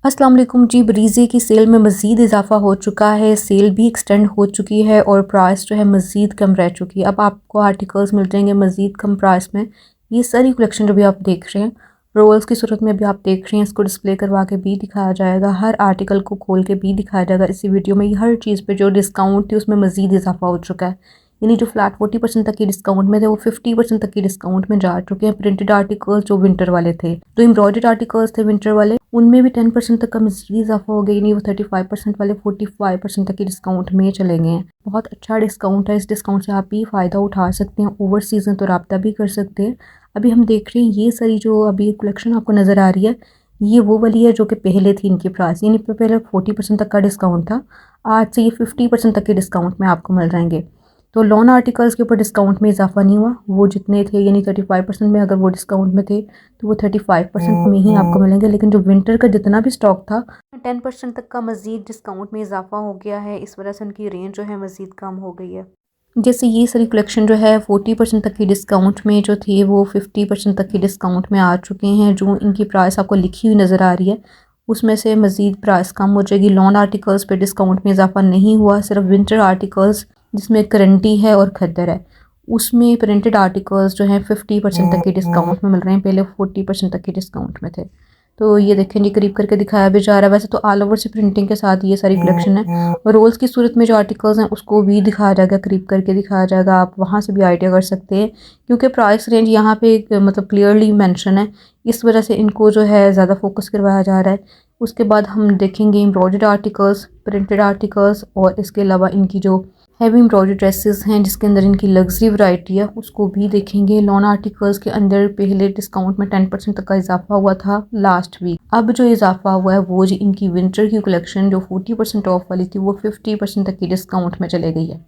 अस्सलाम वालेकुम जी। ब्रीज़े की सेल में मज़ीद इजाफा हो चुका है, सेल भी एक्सटेंड हो चुकी है और प्राइस जो है मज़ीद कम रह चुकी है। अब आपको आर्टिकल्स मिल जाएंगे मज़ीद कम प्राइस में। ये सारी कलेक्शन जो भी आप देख रहे हैं रोल्स की सूरत में भी आप देख रहे हैं, इसको डिस्प्ले करवा के भी दिखाया जाएगा, हर आर्टिकल को खोल के भी दिखाया जाएगा इसी वीडियो में। हर चीज़ पे जो डिस्काउंट थी उसमें मज़ीद इजाफा हो चुका है, यानी जो फ्लैट 40% तक की डिस्काउंट में थे वो 50% तक की डिस्काउंट में जा चुके हैं। प्रिंटेड आर्टिकल्स जो विंटर वाले थे, जो एम्ब्रॉयडर्ड आर्टिकल्स थे विंटर वाले, उनमें भी 10% तक का मज़ीद इजाफा हो गया, यानी वो 35% वाले 45% तक की डिस्काउंट में चले गए हैं। बहुत अच्छा डिस्काउंट है, इस डिस्काउंट से आप भी फ़ायदा उठा सकते हैं। ओवर सीजन तो रब्ता भी कर सकते हैं। अभी हम देख रहे हैं ये सारी जो अभी कलेक्शन आपको नज़र आ रही है, ये वो वाली है जो कि पहले थी इनकी प्राइस, यानी पहले 40% तक का डिस्काउंट था, आज से ये 50% तक के डिस्काउंट में आपको मिल जाएंगे। तो लॉन आर्टिकल्स के ऊपर डिस्काउंट में इजाफा नहीं हुआ, वो जितने थे यानी 35% में अगर वो डिस्काउंट में थे तो वो 35% में ही आपको मिलेंगे। लेकिन जो विंटर का जितना भी स्टॉक था 10% तक का मज़ीद डिस्काउंट में इजाफा हो गया है, इस वजह से उनकी रेंज जो है मज़ीद कम हो गई है। जैसे ये सारी कलेक्शन जो है 40% तक की डिस्काउंट में जो थे वो 50% तक की डिस्काउंट में आ चुके हैं। जो इनकी प्राइस आपको लिखी हुई नज़र आ रही है उसमें से मज़ीद प्राइस कम हो जाएगी। लॉन आर्टिकल्स पे डिस्काउंट में इजाफा नहीं हुआ, सिर्फ विंटर आर्टिकल्स जिसमें करंटी है और खद्दर है उसमें प्रिंटेड आर्टिकल्स जो हैं 50% तक के डिस्काउंट में मिल रहे हैं, पहले 40% तक के डिस्काउंट में थे। तो ये देखें जी, करीब करके दिखाया भी जा रहा है। वैसे तो ऑल ओवर से प्रिंटिंग के साथ ये सारी कलेक्शन है, और रोल्स की सूरत में जो आर्टिकल्स हैं उसको भी दिखाया जाएगा, करीब करके दिखाया जाएगा, आप वहाँ से भी आइडिया कर सकते हैं क्योंकि प्राइस रेंज यहाँ पे मतलब क्लियरली मेंशन है, इस वजह से इनको जो है ज़्यादा फोकस करवाया जा रहा है। उसके बाद हम देखेंगे एम्ब्रॉयडर्ड आर्टिकल्स, प्रिंटेड आर्टिकल्स, और इसके अलावा इनकी जो हैवी एम्ब्रॉयडरी ड्रेसेस हैं जिसके अंदर इनकी लग्जरी वैरायटी है उसको भी देखेंगे। लॉन आर्टिकल्स के अंदर पहले डिस्काउंट में 10% तक का इजाफा हुआ था लास्ट वीक, अब जो इजाफा हुआ है वो जी इनकी विंटर की कलेक्शन जो 40% ऑफ वाली थी वो 50% तक की डिस्काउंट में चले गई है।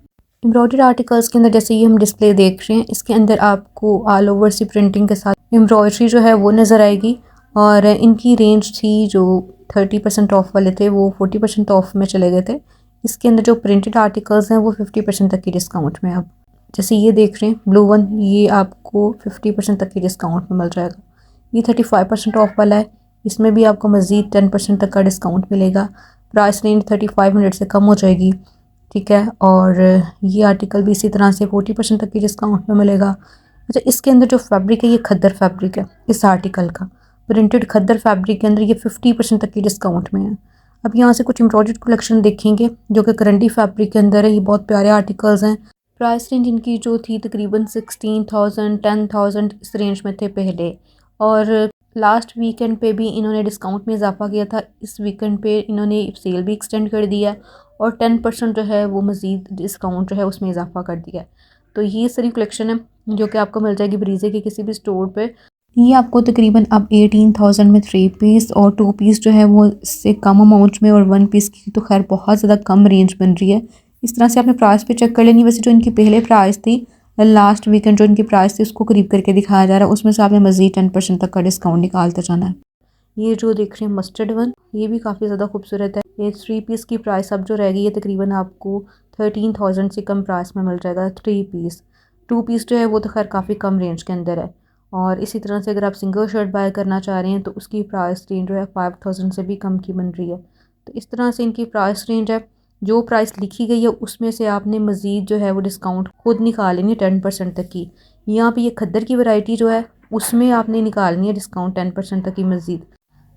एम्ब्रॉयडरी आर्टिकल्स के अंदर जैसे ये हम डिस्प्ले देख रहे हैं, इसके अंदर आपको ऑल ओवर सी प्रिंटिंग के साथ एम्ब्रॉयडरी जो है वो नज़र आएगी, और इनकी रेंज थी जो 30% ऑफ वाले थे वो 40% ऑफ में चले गए थे। इसके अंदर जो प्रिंटेड आर्टिकल्स हैं वो 50% तक की डिस्काउंट में, अब जैसे ये देख रहे हैं ब्लू वन, ये आपको 50% तक की डिस्काउंट में मिल जाएगा। ये 35% ऑफ वाला है, इसमें भी आपको मज़ीद 10% तक का डिस्काउंट मिलेगा। प्राइस रेंज 3500 से कम हो जाएगी, ठीक है। और ये आर्टिकल भी इसी तरह से 40% तक की डिस्काउंट में मिलेगा। अच्छा, इसके अंदर जो फैब्रिक है ये खद्दर फैब्रिक है, इस आर्टिकल का प्रिंटेड खद्दर फैब्रिक के अंदर ये 50% तक की डिस्काउंट में है। अब यहाँ से कुछ एम्ब्रॉयडर्ड कलेक्शन देखेंगे जो कि करंटी फैब्रिक के अंदर है, ये बहुत प्यारे आर्टिकल्स हैं। प्राइस रेंज इनकी जो थी तकरीबन 16,000 10,000 इस रेंज में थे पहले, और लास्ट वीकेंड पे भी इन्होंने डिस्काउंट में इजाफा किया था, इस वीकेंड पे इन्होंने सेल भी एक्सटेंड कर दिया और 10% जो है वो मज़ीद डिस्काउंट जो है उसमें इजाफा कर दिया। तो ये सारी कलेक्शन है जो कि आपको मिल जाएगी ब्रीजे के किसी भी स्टोर पे। ये आपको तकरीबन अब 18,000 में 3 पीस और 2 पीस जो है वो इससे कम अमाउंट में, और 1 पीस की तो खैर बहुत ज़्यादा कम रेंज बन रही है। इस तरह से आपने प्राइस पे चेक कर लेनी। वैसे जो इनकी पहले प्राइस थी लास्ट वीकेंड जो इनकी प्राइस थी उसको करीब करके दिखाया जा रहा है, उसमें से आपने मज़ीद 10% तक का डिस्काउंट निकालते जाना है। ये जो देख रहे हैं मस्टर्ड वन, ये भी काफ़ी ज़्यादा खूबसूरत है। ये 3 पीस की प्राइस अब जो रह गई है तकरीबन आपको 13,000 से कम प्राइस में मिल जाएगा 3 पीस। 2 पीस जो है वो तो खैर काफ़ी कम रेंज के अंदर है। और इसी तरह से अगर आप सिंगल शर्ट बाय करना चाह रहे हैं तो उसकी प्राइस रेंज जो है 5,000 से भी कम की बन रही है। तो इस तरह से इनकी प्राइस रेंज है, जो प्राइस लिखी गई है उसमें से आपने मज़ीद जो है वो डिस्काउंट खुद निकालेंगे 10% तक की। यहाँ पे ये खद्दर की वैरायटी जो है उसमें आपने निकालनी है डिस्काउंट 10% तक की मज़ीद।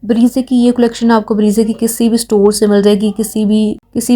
ब्रीजे की ये कलेक्शन आपको ब्रीजे की किसी भी स्टोर से मिल जाएगी, किसी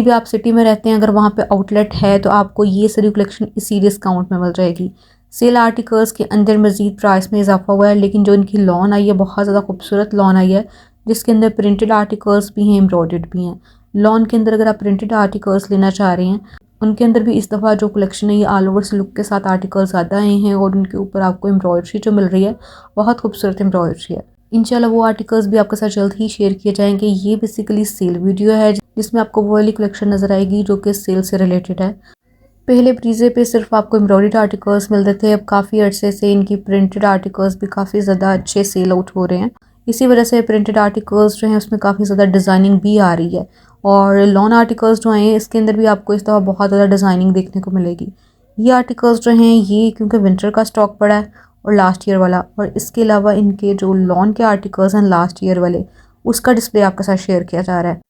भी आप सिटी में रहते हैं अगर वहाँ पे आउटलेट है तो आपको ये सारी कलेक्शन इसी डिस्काउंट में मिल जाएगी। सेल आर्टिकल्स के अंदर मज़ीद प्राइस में इजाफा हुआ है, लेकिन जो इनकी लॉन आई है बहुत ज़्यादा खूबसूरत लॉन आई है जिसके अंदर प्रिंटेड आर्टिकल्स भी हैं, एम्ब्रॉयडर्ड भी हैं। लॉन के अंदर अगर आप प्रिंटेड आर्टिकल्स लेना चाह रहे हैं, उनके अंदर भी इस दफ़ा जो कलेक्शन है ये ऑल ओवर लुक के साथ आर्टिकल्स ज़्यादा आए हैं, और उनके ऊपर आपको एम्ब्रॉयडरी जो मिल रही है बहुत खूबसूरत एम्ब्रॉयडरी है। इंशाल्लाह वो आर्टिकल्स भी आपके साथ जल्द ही शेयर किए जाएंगे। ये बेसिकली सेल वीडियो है जिसमें आपको वो वाली कलेक्शन नज़र आएगी जो कि सेल से रिलेटेड है। पहले ब्रीजे पे सिर्फ आपको एम्ब्रॉयडर्ड आर्टिकल्स मिलते थे, अब काफ़ी अरसे से इनकी प्रिंटेड आर्टिकल्स भी काफ़ी ज़्यादा अच्छे सेल आउट हो रहे हैं। इसी वजह से प्रिंटेड आर्टिकल्स जो हैं उसमें काफ़ी ज़्यादा डिज़ाइनिंग भी आ रही है, और लॉन आर्टिकल्स जो हैं इसके अंदर भी आपको इस दफ़ा बहुत ज़्यादा डिज़ाइनिंग देखने को मिलेगी। ये आर्टिकल्स जो हैं ये क्योंकि विंटर का स्टॉक पड़ा है और लास्ट ईयर वाला, और इसके अलावा इनके जो लॉन के आर्टिकल्स हैं लास्ट ईयर वाले उसका डिस्प्ले आपके साथ शेयर किया जा रहा है।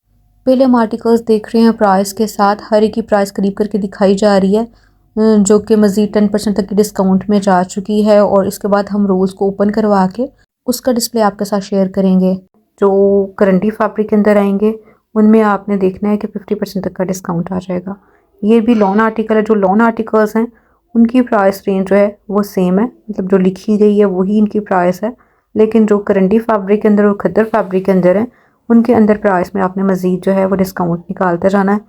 पहले हम आर्टिकल्स देख रहे हैं प्राइस के साथ, हर एक की प्राइस करीब करके दिखाई जा रही है, जो कि मज़ीद 10% तक की डिस्काउंट में जा चुकी है। और इसके बाद हम रोल्स को ओपन करवा के उसका डिस्प्ले आपके साथ शेयर करेंगे। जो करंटी फैब्रिक के अंदर आएंगे उनमें आपने देखना है कि 50% तक का डिस्काउंट आ जाएगा। ये भी लॉन आर्टिकल है। जो लॉन आर्टिकल्स हैं उनकी प्राइस रेंज जो है वो सेम है, मतलब जो लिखी गई है वही इनकी प्राइस है। लेकिन जो करंटी फैब्रिक के अंदर और खद्दर फैब्रिक के अंदर है उनके अंदर प्राइस में आपने मज़ीद जो है वो डिस्काउंट निकालते जाना है।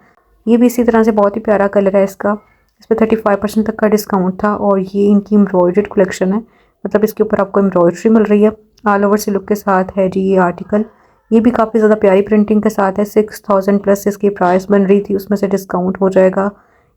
ये भी इसी तरह से बहुत ही प्यारा कलर है इसका, इस पर 35% तक का डिस्काउंट था। और ये इनकी एम्ब्रॉयडर्ड कलेक्शन है, मतलब इसके ऊपर आपको एम्ब्रॉयडरी मिल रही है, ऑल ओवर सिल्क के साथ है जी ये आर्टिकल। ये भी काफ़ी ज़्यादा प्यारी प्रिंटिंग के साथ है। 6000 प्लस इसकी प्राइस बन रही थी, उसमें से डिस्काउंट हो जाएगा।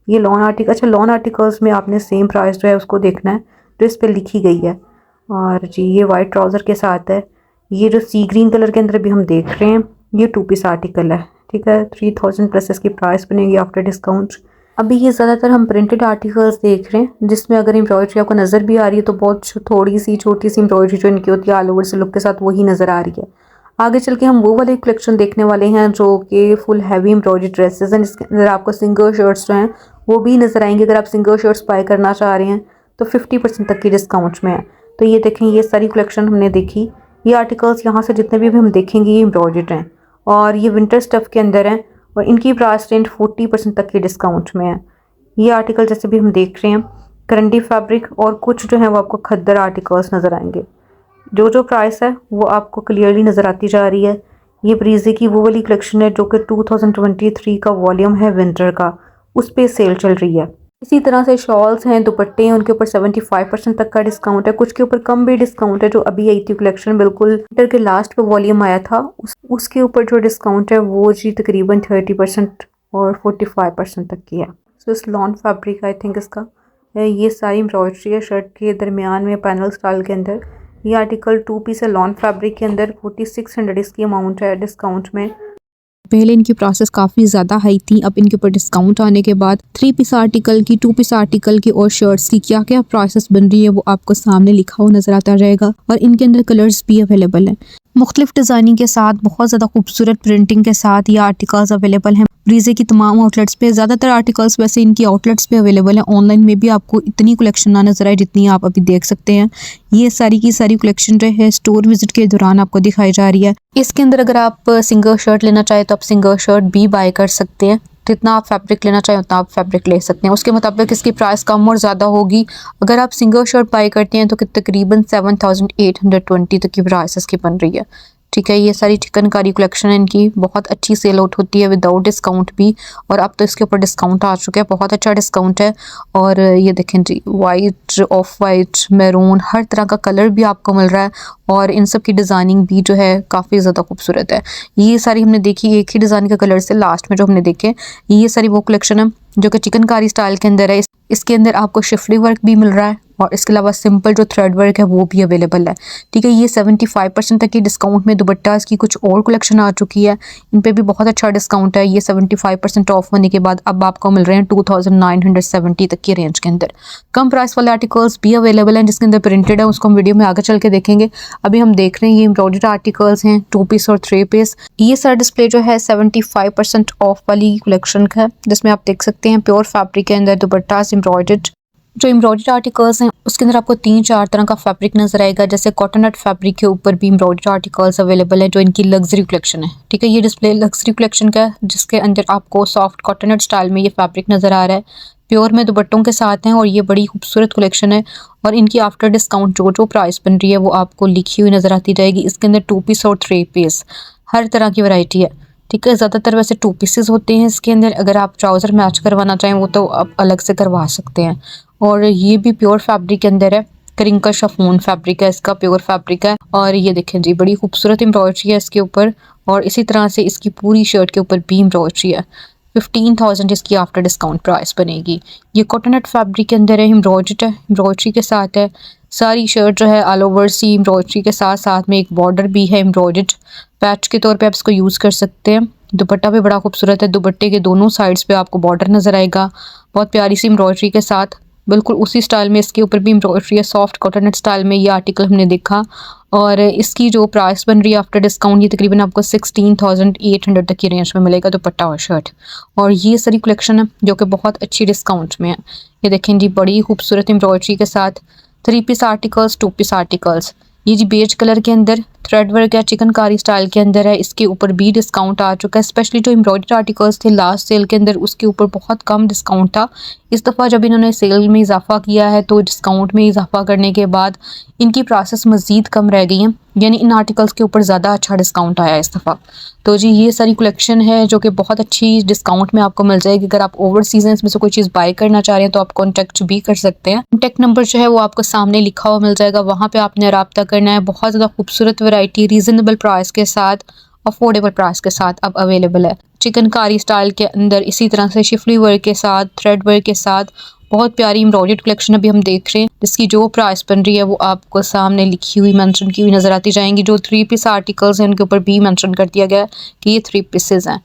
ये लॉन आर्टिकल, अच्छा लॉन आर्टिकल्स में आपने सेम प्राइस जो है उसको देखना है जो इस पर लिखी गई है। और जी ये वाइट ट्राउज़र के साथ है। ये जो सी ग्रीन कलर के अंदर भी हम देख रहे हैं ये 2 पीस आर्टिकल है, ठीक है। 3000 प्लस इसकी प्राइस बनेगी आफ्टर डिस्काउंट। अभी ये ज़्यादातर हम प्रिंटेड आर्टिकल्स देख रहे हैं जिसमें अगर एम्ब्रॉयडरी आपको नज़र भी आ रही है तो बहुत थोड़ी सी छोटी सी एम्ब्रॉयडरी जो इनकी होती है ऑल ओवर सिल्क के साथ वही नज़र आ रही है। आगे चल के हम वो वाले कलेक्शन देखने वाले हैं जो कि फुल हैवी एम्ब्रॉयडरी ड्रेसेस हैं, जिसके अंदर आपको सिंगल शर्ट्स जो हैं वो भी नज़र आएंगे। अगर आप सिंगल शर्ट्स बाय करना चाह रहे हैं तो 50% तक की डिस्काउंट में है। तो ये देखें, ये सारी कलेक्शन हमने देखी। ये आर्टिकल्स यहाँ से जितने भी हम देखेंगे ये एम्ब्रॉयडर्ड हैं और ये विंटर स्टफ़ के अंदर हैं और इनकी प्राइस रेंज 40% तक की डिस्काउंट में है। ये आर्टिकल जैसे भी हम देख रहे हैं करंटी फैब्रिक और कुछ जो है वो आपको खद्दर आर्टिकल्स नज़र आएंगे। जो प्राइस है वो आपको क्लियरली नज़र आती जा रही है। ये ब्रीजे की वो वाली कलेक्शन है जो कि 2023 का वॉल्यूम है विंटर का, उस पर सेल चल रही है। इसी तरह से शॉल्स हैं, दुपट्टे हैं, उनके ऊपर 75% तक का डिस्काउंट है। कुछ के ऊपर कम भी डिस्काउंट है। जो अभी आई थी कलेक्शन बिल्कुल विंटर के लास्ट पे वॉल्यूम आया था उसके ऊपर जो डिस्काउंट है वो जी तकरीबन 30% और 45% तक की है। सो इस लॉन फैब्रिक आई थिंक इसका ये सारी एम्ब्रॉयडरी है शर्ट के दरमियान में पैनल स्टाइल के अंदर। ये आर्टिकल 2 पीस है लॉन फैब्रिक के अंदर, 4600 इसकी अमाउंट है डिस्काउंट में। पहले इनकी प्राइसेस काफ़ी ज़्यादा हाई थी, अब इनके ऊपर डिस्काउंट आने के बाद 3 पीस आर्टिकल की, 2 पीस आर्टिकल की और शर्ट्स की क्या क्या प्राइसेस बन रही है वो आपको सामने लिखा हुआ नज़र आता रहेगा। और इनके अंदर कलर्स भी अवेलेबल हैं, मुख्तलिफ डिज़ाइनिंग के साथ, बहुत ज़्यादा खूबसूरत प्रिंटिंग के साथ ये आर्टिकल्स अवेलेबल हैं ब्रीजे की तमाम आउटलेट्स पे। ज़्यादातर आर्टिकल्स वैसे इनकी आउटलेट्स पे अवेलेबल हैं, ऑनलाइन में भी आपको इतनी कलेक्शन ना नजर आए जितनी आप अभी देख सकते हैं। ये सारी की सारी कलेक्शन जो है स्टोर विजिट के दौरान आपको दिखाई जा रही है। इसके अंदर अगर आप सिंगल शर्ट लेना चाहें तो आप सिंगल शर्ट भी बाय कर सकते हैं, जितना आप फैब्रिक लेना चाहें उतना आप फैब्रिक ले सकते हैं। उसके मुताबिक इसकी प्राइस कम और ज़्यादा होगी। अगर आप सिंगल शर्ट बाय करते हैं तो तकरीबन 7820 तक की प्राइस इसकी बन रही है, ठीक है। ये सारी चिकनकारी कलेक्शन है, इनकी बहुत अच्छी सेल आउट होती है विदाउट डिस्काउंट भी। और अब तो इसके ऊपर डिस्काउंट आ चुका है, बहुत अच्छा डिस्काउंट है। और ये देखें जी, वाइट, ऑफ वाइट, मैरून, हर तरह का कलर भी आपको मिल रहा है और इन सब की डिज़ाइनिंग भी जो है काफ़ी ज़्यादा खूबसूरत है। ये सारी हमने देखी एक ही डिज़ाइन के कलर से, लास्ट में जो हमने देखे ये सारी वो कलेक्शन है जो कि चिकनकारी स्टाइल के अंदर है। इसके अंदर आपको शिफली वर्क भी मिल रहा है और इसके अलावा सिंपल जो थ्रेड वर्क है वो भी अवेलेबल है, ठीक है। ये 75% तक की डिस्काउंट में दुपट्टा की कुछ और कलेक्शन आ चुकी है, इन पे भी बहुत अच्छा डिस्काउंट है। ये 75% ऑफ होने के बाद अब आपको मिल रहे हैं 2970 तक की रेंज के अंदर। कम प्राइस वाले आर्टिकल्स भी अवेलेबल हैं जिसके अंदर प्रिंटेड है, उसको हम वीडियो में आगे चल के देखेंगे। अभी हम देख रहे हैं ये एम्ब्रॉयडर्ड आर्टिकल्स हैं 2 पीस और 3 पीस। ये सारा डिस्प्ले जो है 75% ऑफ वाली कलेक्शन का है, जिसमें आप देख सकते हैं प्योर फैब्रिक के अंदर दुपट्टा एम्ब्रॉयडर्ड। जो एम्ब्रॉयडर्ड आर्टिकल्स हैं उसके अंदर आपको 3-4 तरह का फैब्रिक नजर आएगा, जैसे कॉटनट फैब्रिक के ऊपर भी एम्ब्रॉयडर्ड आर्टिकल्स अवेलेबल है जो इनकी लग्जरी कलेक्शन है, ठीक है। ये डिस्प्ले लग्जरी कलेक्शन का है जिसके अंदर आपको सॉफ्ट कॉटनट स्टाइल में ये फैब्रिक नजर आ रहा है, प्योर में दुपट्टों के साथ हैं और ये बड़ी खूबसूरत कलेक्शन है। और इनकी आफ्टर डिस्काउंट जो प्राइस बन रही है वो आपको लिखी हुई नजर आती जाएगी। इसके अंदर 2 पीस और 3 पीस हर तरह की वैरायटी है, ठीक है। ज़्यादातर वैसे 2 पीसेस होते हैं इसके अंदर, अगर आप ट्राउज़र मैच करवाना चाहें वो तो आप अलग से करवा सकते हैं। और ये भी प्योर फैब्रिक के अंदर है, क्रिंकल शिफॉन फैब्रिक है इसका, प्योर फैब्रिक है। और ये देखें जी, बड़ी खूबसूरत एम्ब्रॉयडरी है इसके ऊपर और इसी तरह से इसकी पूरी शर्ट के ऊपर भी एम्ब्रॉयडरी है। 15,000 इसकी आफ्टर डिस्काउंट प्राइस बनेगी। ये कॉटनट फैब्रिक के अंदर है, एम्ब्रॉयडरी है, एम्ब्रॉयडरी के साथ है। सारी शर्ट जो है ऑल ओवर सी एम्ब्रॉयडरी के साथ साथ में एक बॉर्डर भी है एम्ब्रॉयडर्ड, पैच के तौर पे आप इसको यूज़ कर सकते हैं। दुपट्टा भी बड़ा खूबसूरत है, दुपट्टे के दोनों साइड्स पे आपको बॉर्डर नज़र आएगा, बहुत प्यारी सी एम्ब्रॉयडरी के साथ। बिल्कुल उसी स्टाइल में इसके ऊपर भी एम्ब्रॉयडरी है, सॉफ्ट कॉटन स्टाइल में ये आर्टिकल हमने देखा। और इसकी जो प्राइस बन रही है आफ्टर डिस्काउंट, ये तकरीबन आपको 16,800 तक की रेंज में मिलेगा दुपट्टा और शर्ट। और ये सारी कलेक्शन है जो कि बहुत अच्छी डिस्काउंट में है। ये देखें जी, बड़ी खूबसूरत एम्ब्रॉयडरी के साथ 3 पीस आर्टिकल्स, 2 पीस आर्टिकल्स। ये जी बेज कलर के अंदर थ्रेड वर्क या चिकनकारी स्टाइल के अंदर है। इसके ऊपर भी डिस्काउंट आ चुका है। स्पेशली जो एम्ब्रॉयडरी आर्टिकल्स थे लास्ट सेल के अंदर, उसके ऊपर बहुत कम डिस्काउंट था। इस दफ़ा जब इन्होंने सेल में इजाफा किया है तो डिस्काउंट में इजाफा करने के बाद इनकी प्राइसेस मज़ीद कम रह गई हैं, यानी इन आर्टिकल्स के ऊपर ज़्यादा अच्छा डिस्काउंट आया है इस दफ़ा। तो जी ये सारी कलेक्शन है जो कि बहुत अच्छी डिस्काउंट में आपको मिल जाएगी। अगर आप ओवर सीजन में से कोई चीज़ बाय करना चाह रहे हैं तो आप कॉन्टैक्ट भी कर सकते हैं। कॉन्टैक्ट नंबर जो है वो आपको सामने लिखा हुआ मिल जाएगा, वहाँ पे आपने रब्ता करना है। बहुत ज़्यादा खूबसूरत वैरायटी रीज़नेबल प्राइस के साथ, अफोर्डेबल प्राइस के साथ अब अवेलेबल है। चिकनकारी स्टाइल के अंदर इसी तरह से शिफली वर्क के साथ, थ्रेड वर्क के साथ बहुत प्यारी एम्ब्रॉयडर्ड कलेक्शन अभी हम देख रहे हैं, जिसकी जो प्राइस बन रही है वो आपको सामने लिखी हुई मेंशन की हुई नजर आती जाएंगी। जो 3 पीस आर्टिकल्स हैं उनके ऊपर भी मेंशन कर दिया गया है कि ये 3 पीसेज हैं।